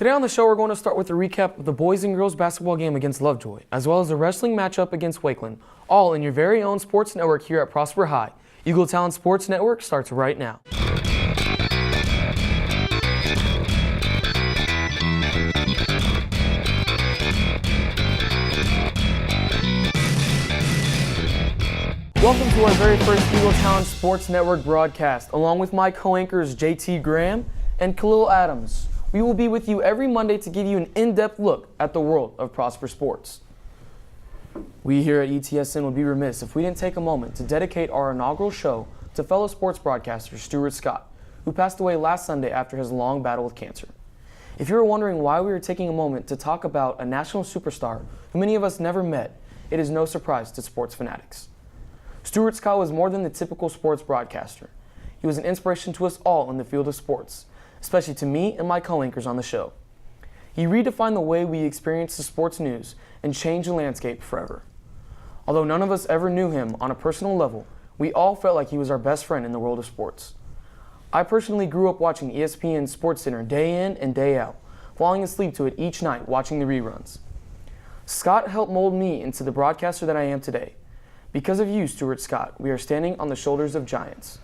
Today on the show, we're going to start with a recap of the boys and girls basketball game against Lovejoy, as well as the wrestling matchup against Wakeland, all in your very own sports network here at Prosper High. Eagle Talent Sports Network starts right now. Welcome to our very first Eagle Talent Sports Network broadcast, along with my co-anchors JT Graham and Khalil Adams. We will be with you every Monday to give you an in-depth look at the world of Prosper Sports. We here at ETSN would be remiss if we didn't take a moment to dedicate our inaugural show to fellow sports broadcaster Stuart Scott, who passed away last Sunday after his long battle with cancer. If you were wondering why we were taking a moment to talk about a national superstar who many of us never met, it is no surprise to sports fanatics. Stuart Scott was more than the typical sports broadcaster. He was an inspiration to us all in the field of sports, especially to me and my co-anchors on the show. He redefined the way we experience the sports news and changed the landscape forever. Although none of us ever knew him on a personal level, we all felt like he was our best friend in the world of sports. I personally grew up watching ESPN SportsCenter day in and day out, falling asleep to it each night watching the reruns. Scott helped mold me into the broadcaster that I am today. Because of you, Stuart Scott, we are standing on the shoulders of giants.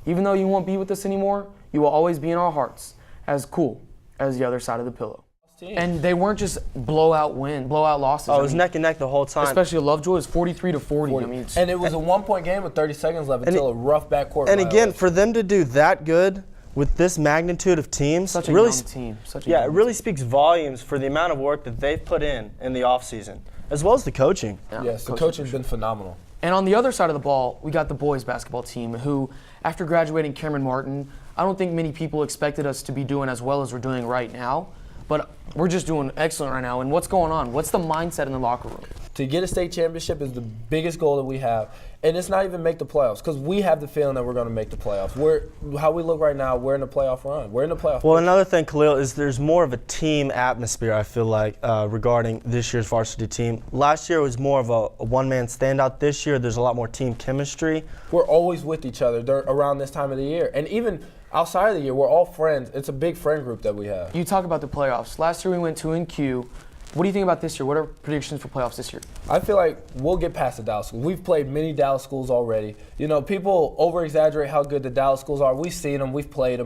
Even though you won't be with us anymore, you will always be in our hearts, as cool as the other side of the pillow. And they weren't just blowout losses. Oh, it was neck and neck the whole time. Especially Lovejoy was 43-40. I mean, and it was a one-point game with 30 seconds left until a rough backcourt. And again, for them to do that good with this magnitude of teams, such a young team. It really speaks volumes for the amount of work that they've put in the offseason, as well as the coaching. Yeah, yes, the coaching's been phenomenal. And on the other side of the ball, we got the boys basketball team who, after graduating Cameron Martin, I don't think many people expected us to be doing as well as we're doing right now. But we're just doing excellent right now. And what's going on? What's the mindset in the locker room? To get a state championship is the biggest goal that we have. And it's not even make the playoffs, because we have the feeling that we're going to make the playoffs. How we look right now, we're in the playoff run. We're in the playoff. Well, another thing, Khalil, is there's more of a team atmosphere, I feel like, regarding this year's varsity team. Last year was more of a one-man standout. This year, there's a lot more team chemistry. We're always with each other around this time of the year. And even outside of the year, we're all friends. It's a big friend group that we have. You talk about the playoffs. Last year we went 2-Q. What do you think about this year? What are predictions for playoffs this year? I feel like we'll get past the Dallas schools. We've played many Dallas schools already. You know, people over-exaggerate how good the Dallas schools are. We've seen them. We've played them.